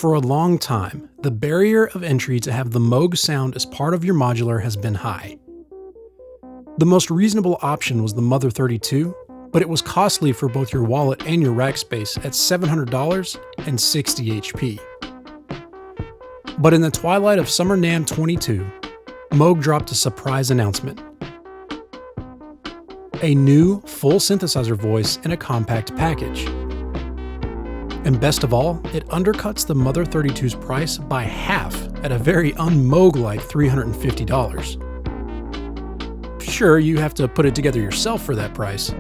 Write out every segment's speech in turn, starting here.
For a long time, the barrier of entry to have the Moog sound as part of your modular has been high. The most reasonable option was the Mother 32, but it was costly for both your wallet and your rack space at $700 and 60 HP. But in the twilight of Summer NAMM 22, Moog dropped a surprise announcement. A new, full synthesizer voice in a compact package. And best of all, it undercuts the Mother 32's price by half at a very un-Moog-like $350. Sure, you have to put it together yourself for that price,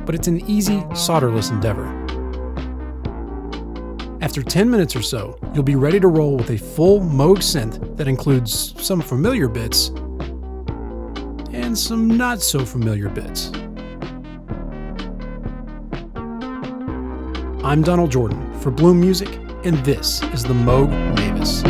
but it's an easy, solderless endeavor. After 10 minutes or so, you'll be ready to roll with a full Moog synth that includes some familiar bits and some not so familiar bits. I'm Donald Jordan for Bloom Music, and this is the Moog Mavis.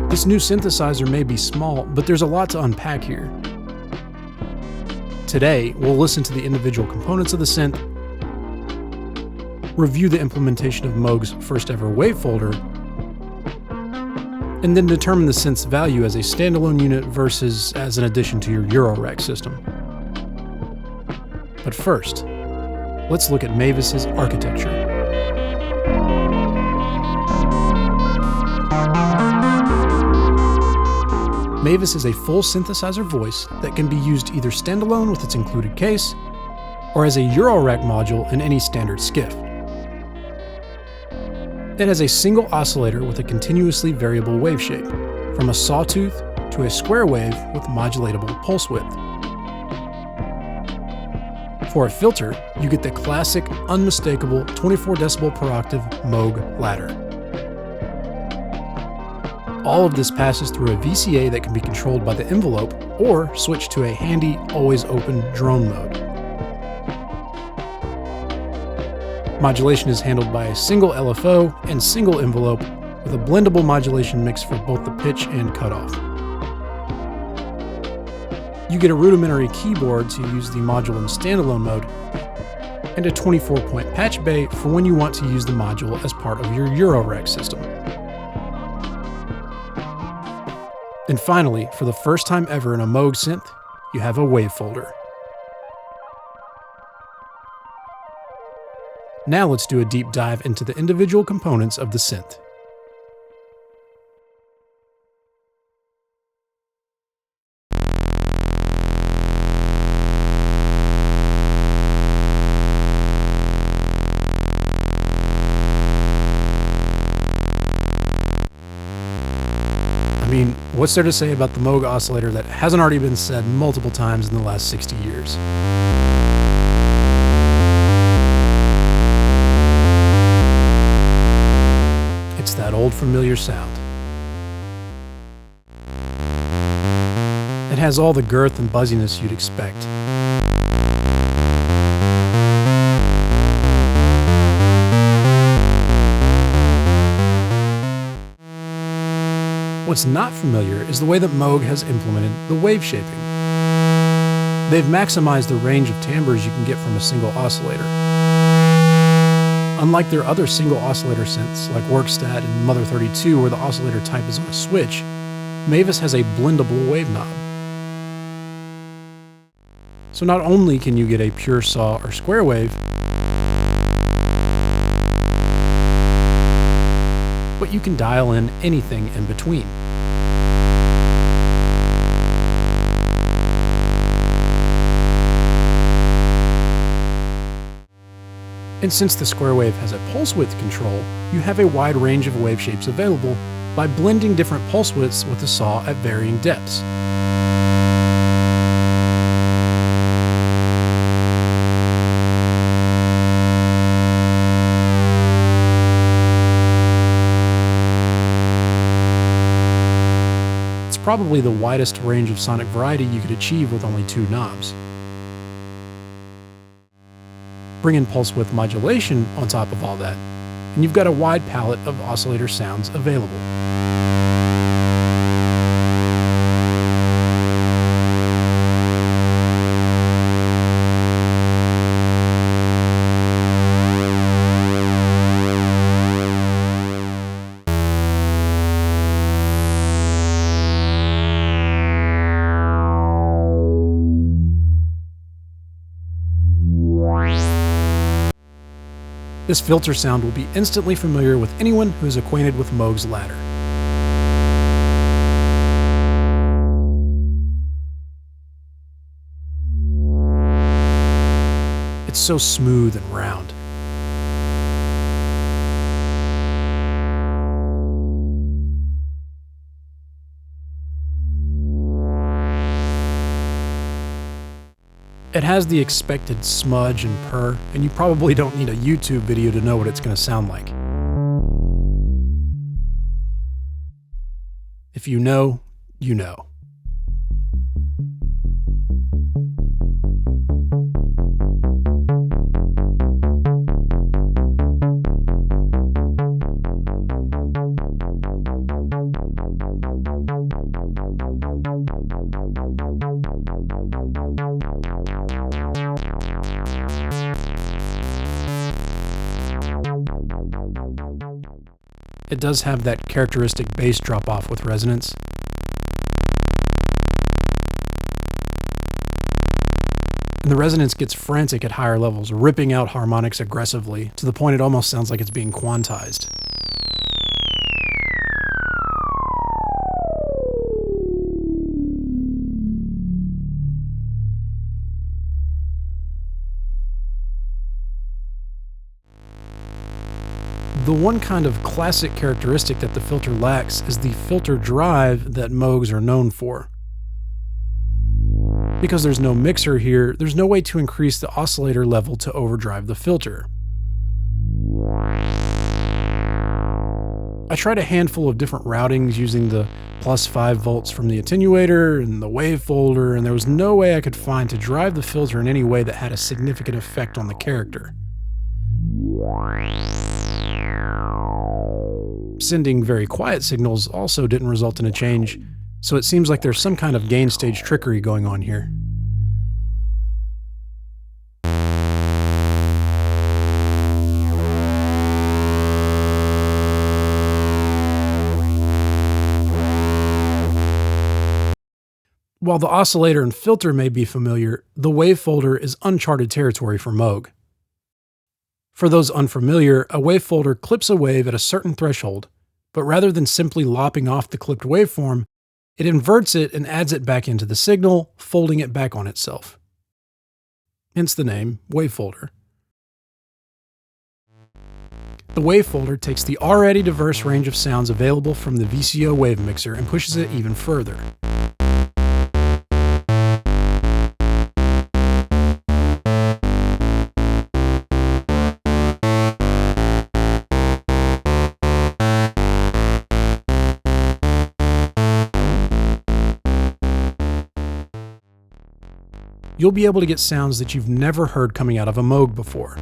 This new synthesizer may be small, but there's a lot to unpack here. Today, we'll listen to the individual components of the synth, review the implementation of Moog's first ever wave folder, and then determine the synth's value as a standalone unit versus as an addition to your Eurorack system. But first, let's look at Mavis's architecture. Mavis is a full synthesizer voice that can be used either standalone with its included case, or as a Eurorack module in any standard skiff. It has a single oscillator with a continuously variable wave shape, from a sawtooth to a square wave with modulatable pulse width. For a filter, you get the classic, unmistakable 24 decibel per octave Moog ladder. All of this passes through a VCA that can be controlled by the envelope or switch to a handy, always open drone mode. Modulation is handled by a single LFO and single envelope with a blendable modulation mix for both the pitch and cutoff. You get a rudimentary keyboard to use the module in standalone mode, and a 24-point Patchbay for when you want to use the module as part of your Eurorack system. And finally, for the first time ever in a Moog synth, you have a wave folder. Now let's do a deep dive into the individual components of the synth. I mean, what's there to say about the Moog Oscillator that hasn't already been said multiple times in the last 60 years? It's that old familiar sound. It has all the girth and buzziness you'd expect. What's not familiar is the way that Moog has implemented the wave shaping. They've maximized the range of timbres you can get from a single oscillator. Unlike their other single oscillator synths like Workstat and Mother 32 where the oscillator type is on a switch, Mavis has a blendable wave knob. So not only can you get a pure saw or square wave, but you can dial in anything in between. And since the square wave has a pulse width control, you have a wide range of wave shapes available by blending different pulse widths with the saw at varying depths. It's probably the widest range of sonic variety you could achieve with only two knobs. Bring in pulse width modulation on top of all that, and you've got a wide palette of oscillator sounds available. This filter sound will be instantly familiar with anyone who is acquainted with Moog's ladder. It's so smooth and round. It has the expected smudge and purr, and you probably don't need a YouTube video to know what it's going to sound like. If you know, you know. It does have that characteristic bass drop-off with resonance. And the resonance gets frantic at higher levels, ripping out harmonics aggressively, to the point it almost sounds like it's being quantized. The one kind of classic characteristic that the filter lacks is the filter drive that Moogs are known for. Because there's no mixer here, there's no way to increase the oscillator level to overdrive the filter. I tried a handful of different routings using the +5 volts from the attenuator and the wave folder, and there was no way I could find to drive the filter in any way that had a significant effect on the character. Sending very quiet signals also didn't result in a change, so it seems like there's some kind of gain stage trickery going on here. While the oscillator and filter may be familiar, the wave folder is uncharted territory for Moog. For those unfamiliar, a wave folder clips a wave at a certain threshold, but rather than simply lopping off the clipped waveform, it inverts it and adds it back into the signal, folding it back on itself. Hence the name, wave folder. The wave folder takes the already diverse range of sounds available from the VCO wave mixer and pushes it even further. You'll be able to get sounds that you've never heard coming out of a Moog before.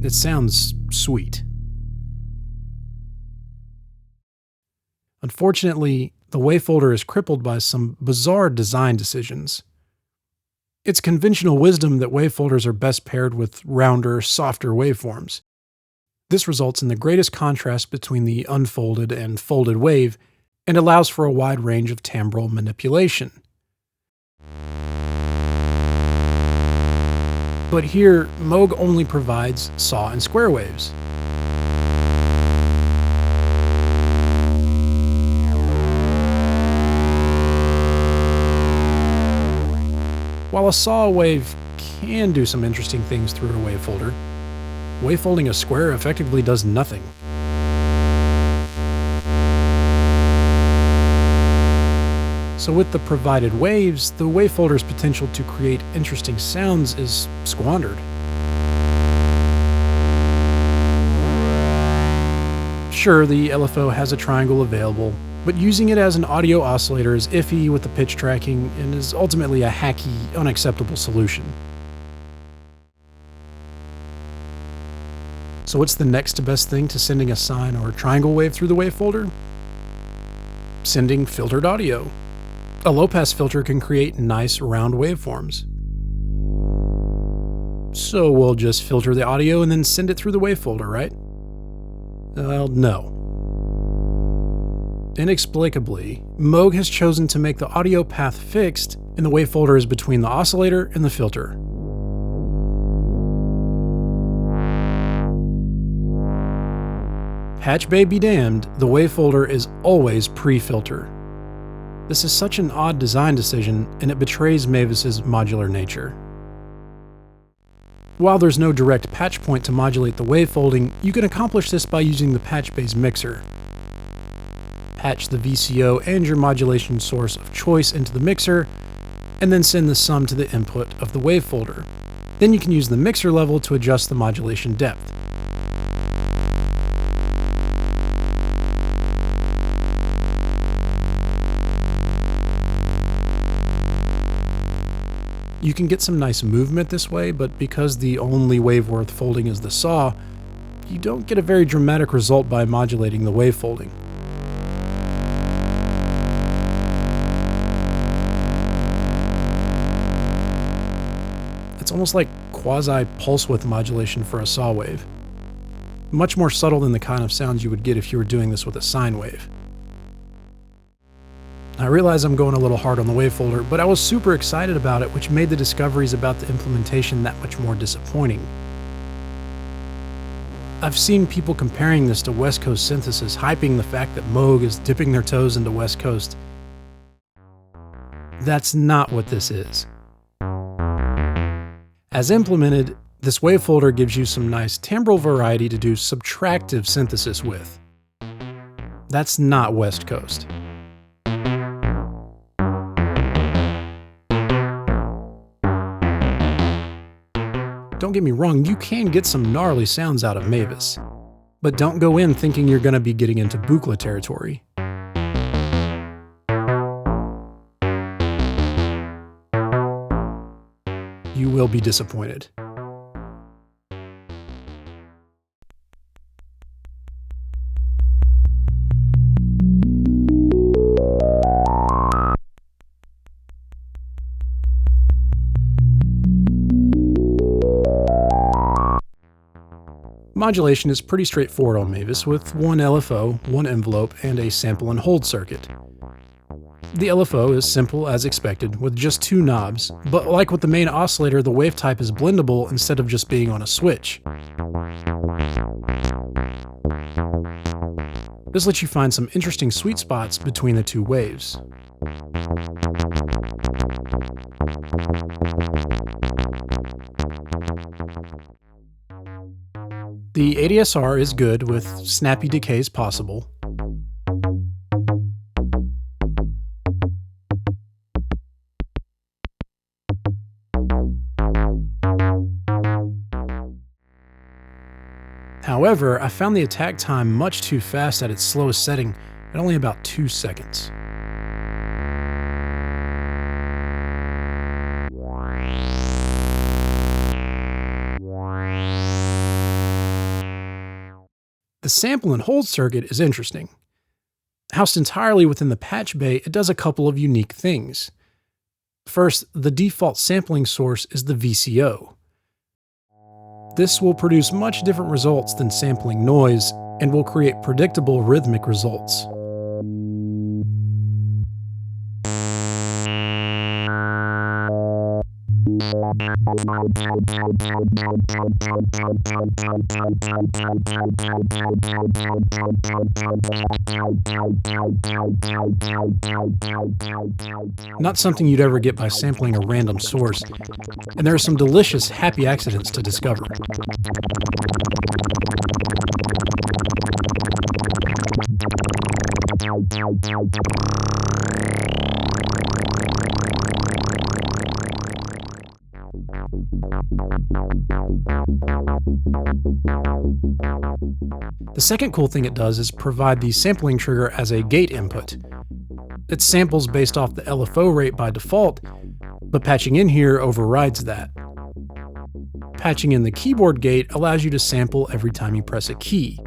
It sounds sweet. Unfortunately, the wave folder is crippled by some bizarre design decisions. It's conventional wisdom that wave folders are best paired with rounder, softer waveforms. This results in the greatest contrast between the unfolded and folded wave and allows for a wide range of timbral manipulation. But here, Moog only provides saw and square waves. While a saw wave can do some interesting things through a wave folder, wavefolding a square effectively does nothing. So with the provided waves, the wave folder's potential to create interesting sounds is squandered. Sure, the LFO has a triangle available, but using it as an audio oscillator is iffy with the pitch tracking and is ultimately a hacky, unacceptable solution. So what's the next best thing to sending a sine or triangle wave through the wave folder? Sending filtered audio. A low-pass filter can create nice round waveforms. So we'll just filter the audio and then send it through the wave folder, right? Well, no. Inexplicably, Moog has chosen to make the audio path fixed, and the wave folder is between the oscillator and the filter. Patchbay be damned, the wave folder is always pre-filter. This is such an odd design decision, and it betrays Mavis's modular nature. While there's no direct patch point to modulate the wave folding, you can accomplish this by using the Patchbay's mixer. Patch the VCO and your modulation source of choice into the mixer, and then send the sum to the input of the wave folder. Then you can use the mixer level to adjust the modulation depth. You can get some nice movement this way, but because the only wave worth folding is the saw, you don't get a very dramatic result by modulating the wave folding. It's almost like quasi-pulse width modulation for a saw wave. Much more subtle than the kind of sounds you would get if you were doing this with a sine wave. I realize I'm going a little hard on the wave folder, but I was super excited about it, which made the discoveries about the implementation that much more disappointing. I've seen people comparing this to West Coast synthesis, hyping the fact that Moog is dipping their toes into West Coast. That's not what this is. As implemented, this wave folder gives you some nice timbral variety to do subtractive synthesis with. That's not West Coast. Don't get me wrong, you can get some gnarly sounds out of Mavis, but don't go in thinking you're going to be getting into Buchla territory. You will be disappointed. Modulation is pretty straightforward on Mavis, with one LFO, one envelope, and a sample and hold circuit. The LFO is simple as expected, with just two knobs, but like with the main oscillator, the wave type is blendable instead of just being on a switch. This lets you find some interesting sweet spots between the two waves. The ADSR is good, with snappy decays possible. However, I found the attack time much too fast at its slowest setting, at only about 2 seconds. The sample and hold circuit is interesting. Housed entirely within the Patchbay, it does a couple of unique things. First, the default sampling source is the VCO. This will produce much different results than sampling noise, and will create predictable rhythmic results. Not something you'd ever get by sampling a random source, and there are some delicious happy accidents to discover. The second cool thing it does is provide the sampling trigger as a gate input. It samples based off the LFO rate by default, but patching in here overrides that. Patching in the keyboard gate allows you to sample every time you press a key.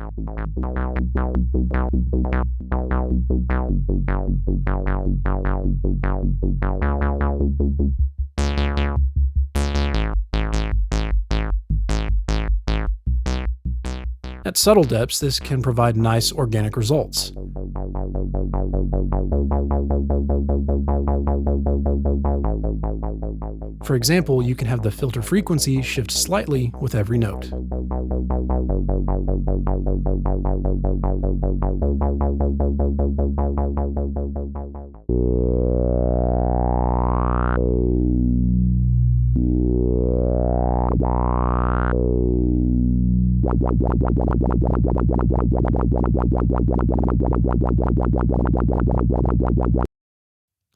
At subtle depths, this can provide nice organic results. For example, you can have the filter frequency shift slightly with every note.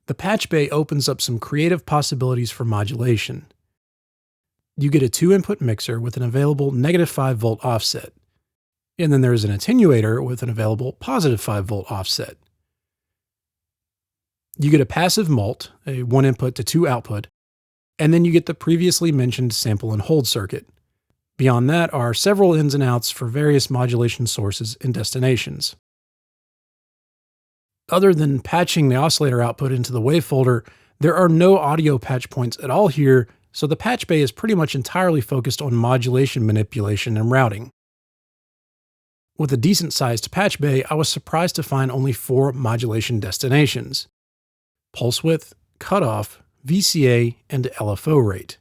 The Patchbay opens up some creative possibilities for modulation. You get a 2-input mixer with an available -5V offset, and then there's an attenuator with an available +5V offset. You get a passive mult, a 1-input to 2-output, and then you get the previously mentioned sample and hold circuit. Beyond that are several ins and outs for various modulation sources and destinations. Other than patching the oscillator output into the wave folder, there are no audio patch points at all here, so the Patchbay is pretty much entirely focused on modulation manipulation and routing. With a decent-sized Patchbay, I was surprised to find only 4 modulation destinations: pulse width, cutoff, VCA, and LFO rate.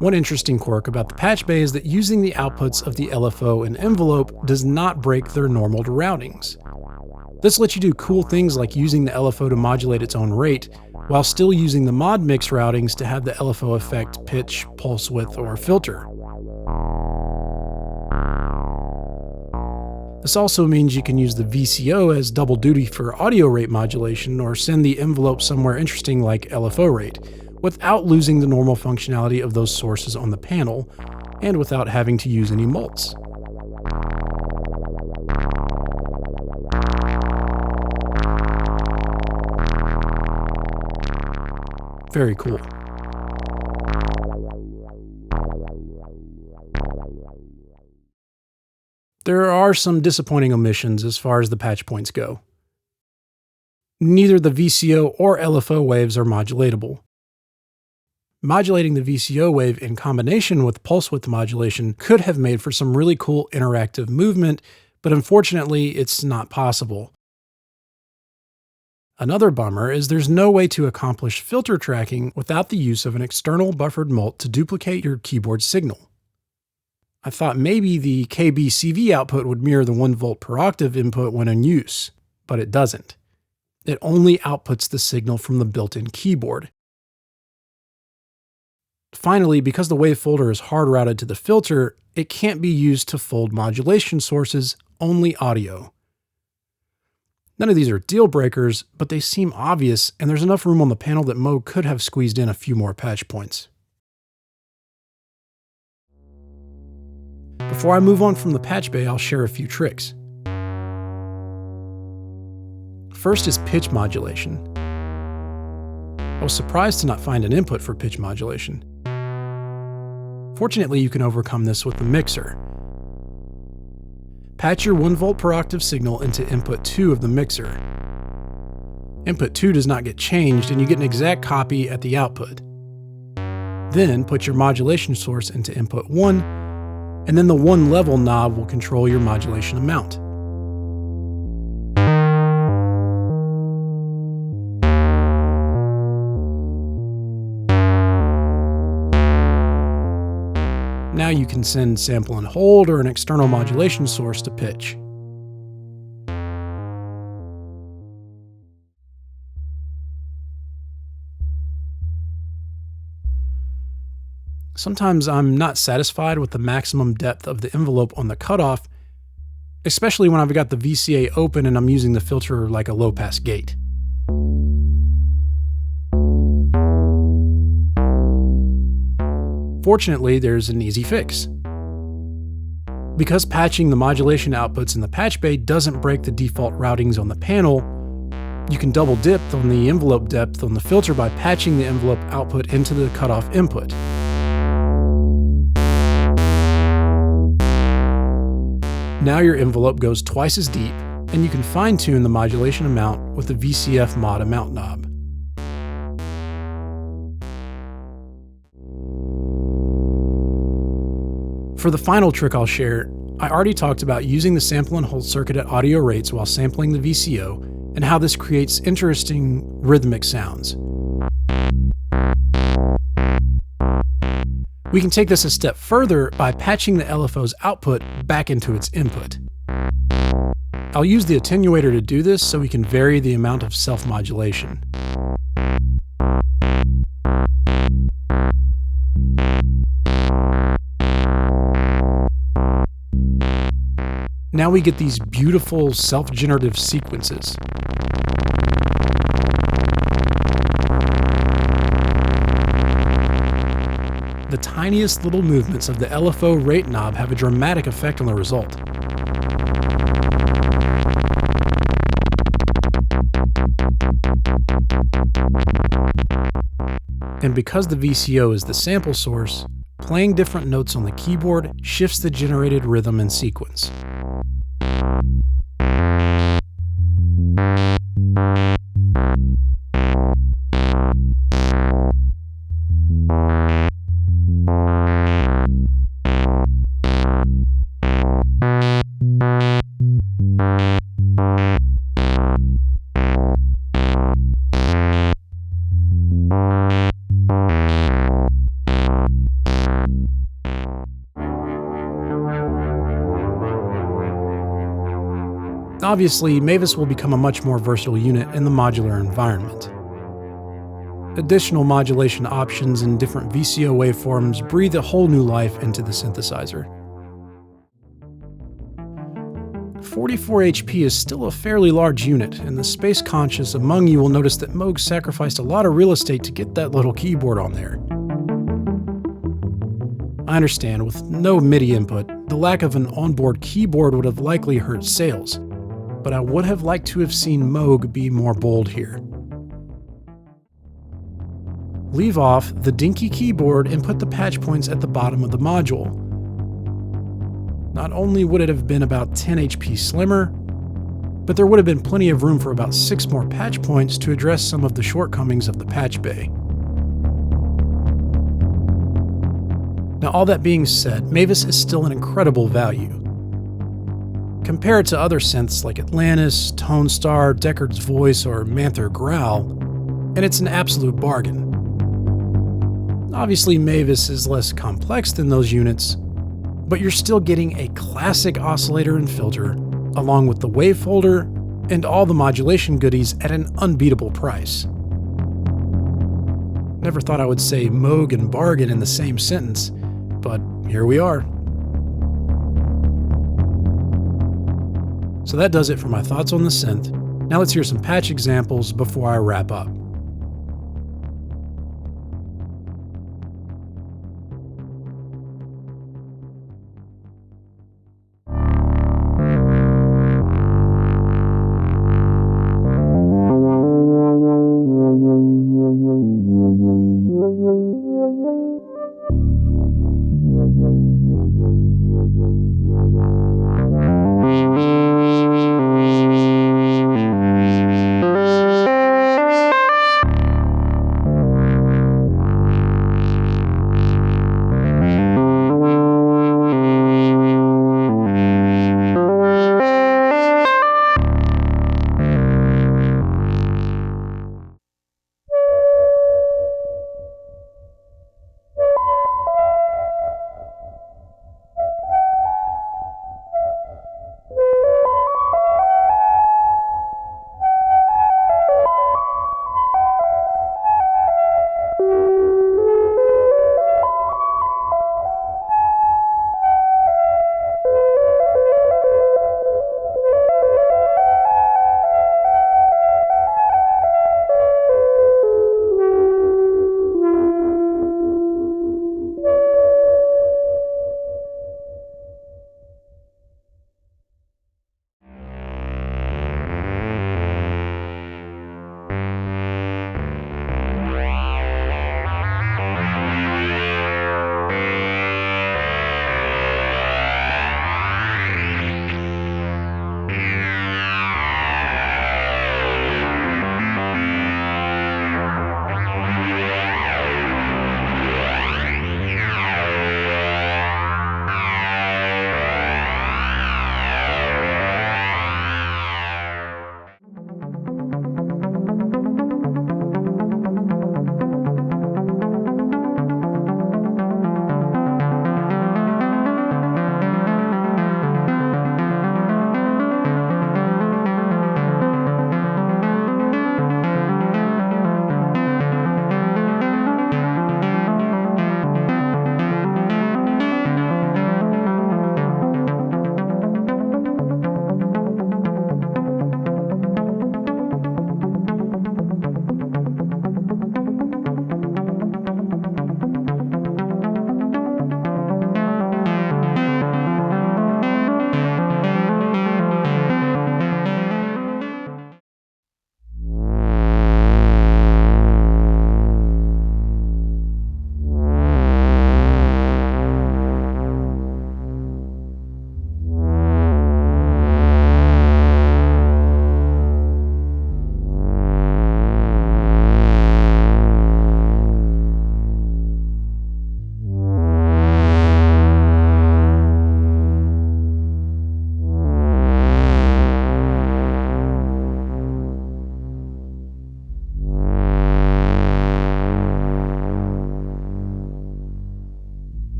One interesting quirk about the Patchbay is that using the outputs of the LFO and envelope does not break their normal routings. This lets you do cool things like using the LFO to modulate its own rate, while still using the mod mix routings to have the LFO affect pitch, pulse width, or filter. This also means you can use the VCO as double duty for audio rate modulation or send the envelope somewhere interesting like LFO rate, without losing the normal functionality of those sources on the panel, and without having to use any mults. Very cool. There are some disappointing omissions as far as the patch points go. Neither the VCO or LFO waves are modulatable. Modulating the VCO wave in combination with pulse width modulation could have made for some really cool interactive movement, but unfortunately it's not possible. Another bummer is there's no way to accomplish filter tracking without the use of an external buffered mult to duplicate your keyboard signal. I thought maybe the KB-CV output would mirror the 1V per octave input when in use, but it doesn't. It only outputs the signal from the built-in keyboard. Finally, because the wave folder is hard routed to the filter, it can't be used to fold modulation sources, only audio. None of these are deal breakers, but they seem obvious, and there's enough room on the panel that Moog could have squeezed in a few more patch points. Before I move on from the Patchbay, I'll share a few tricks. First is pitch modulation. I was surprised to not find an input for pitch modulation. Fortunately, you can overcome this with the mixer. Patch your 1V per octave signal into input 2 of the mixer. Input 2 does not get changed, and you get an exact copy at the output. Then put your modulation source into input 1, and then the 1 level knob will control your modulation amount. Now you can send sample and hold or an external modulation source to pitch. Sometimes I'm not satisfied with the maximum depth of the envelope on the cutoff, especially when I've got the VCA open and I'm using the filter like a low-pass gate. Fortunately, there's an easy fix. Because patching the modulation outputs in the Patchbay doesn't break the default routings on the panel, you can double dip on the envelope depth on the filter by patching the envelope output into the cutoff input. Now your envelope goes twice as deep, and you can fine-tune the modulation amount with the VCF mod amount knob. For the final trick I'll share, I already talked about using the sample and hold circuit at audio rates while sampling the VCO, and how this creates interesting rhythmic sounds. We can take this a step further by patching the LFO's output back into its input. I'll use the attenuator to do this so we can vary the amount of self-modulation. Now we get these beautiful self-generative sequences. The tiniest little movements of the LFO rate knob have a dramatic effect on the result. And because the VCO is the sample source, playing different notes on the keyboard shifts the generated rhythm and sequence. Obviously, Mavis will become a much more versatile unit in the modular environment. Additional modulation options and different VCO waveforms breathe a whole new life into the synthesizer. 44 HP is still a fairly large unit, and the space-conscious among you will notice that Moog sacrificed a lot of real estate to get that little keyboard on there. I understand, with no MIDI input, the lack of an onboard keyboard would have likely hurt sales, but I would have liked to have seen Moog be more bold here. Leave off the dinky keyboard and put the patch points at the bottom of the module. Not only would it have been about 10 HP slimmer, but there would have been plenty of room for about 6 more patch points to address some of the shortcomings of the Patchbay. Now, all that being said, Mavis is still an incredible value. Compare it to other synths like Atlantis, Tone Star, Deckard's Voice, or Manther Growl, and it's an absolute bargain. Obviously, Mavis is less complex than those units, but you're still getting a classic oscillator and filter, along with the wave folder and all the modulation goodies at an unbeatable price. Never thought I would say Moog and bargain in the same sentence, but here we are. So that does it for my thoughts on the synth. Now let's hear some patch examples before I wrap up.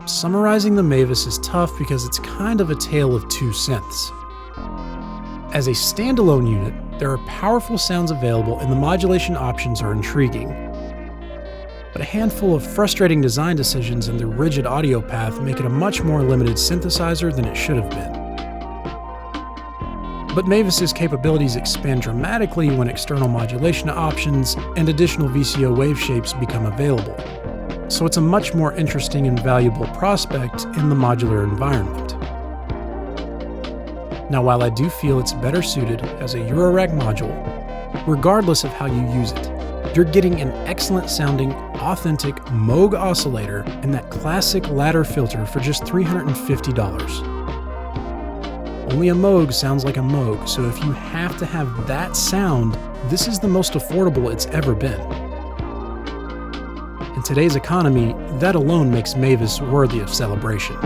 summarizing the Mavis is tough because it's kind of a tale of two synths. As a standalone unit, there are powerful sounds available and the modulation options are intriguing. But a handful of frustrating design decisions and the rigid audio path make it a much more limited synthesizer than it should have been. But Mavis's capabilities expand dramatically when external modulation options and additional VCO wave shapes become available, so it's a much more interesting and valuable prospect in the modular environment. Now, while I do feel it's better suited as a Eurorack module, regardless of how you use it, you're getting an excellent sounding, authentic Moog oscillator and that classic ladder filter for just $350. Only a Moog sounds like a Moog, so if you have to have that sound, this is the most affordable it's ever been. In today's economy, that alone makes Mavis worthy of celebration.